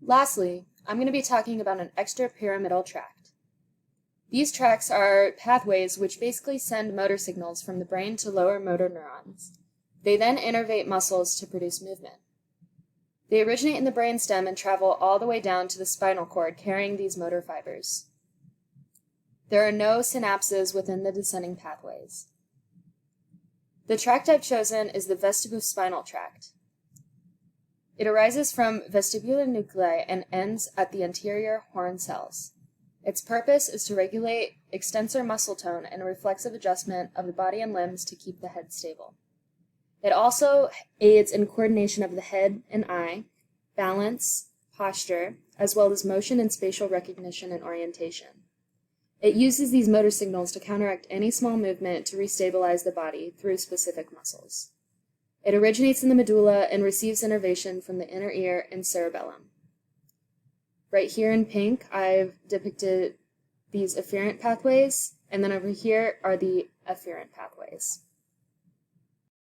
Lastly, I'm going to be talking about an extrapyramidal tract. These tracts are pathways which basically send motor signals from the brain to lower motor neurons. They then innervate muscles to produce movement. They originate in the brainstem and travel all the way down to the spinal cord, carrying these motor fibers. There are no synapses within the descending pathways. The tract I've chosen is the vestibulospinal tract. It arises from vestibular nuclei and ends at the anterior horn cells. Its purpose is to regulate extensor muscle tone and reflexive adjustment of the body and limbs to keep the head stable. It also aids in coordination of the head and eye, balance, posture, as well as motion and spatial recognition and orientation. It uses these motor signals to counteract any small movement to restabilize the body through specific muscles. It originates in the medulla and receives innervation from the inner ear and cerebellum. Right here in pink, I've depicted these efferent pathways, and then over here are the afferent pathways.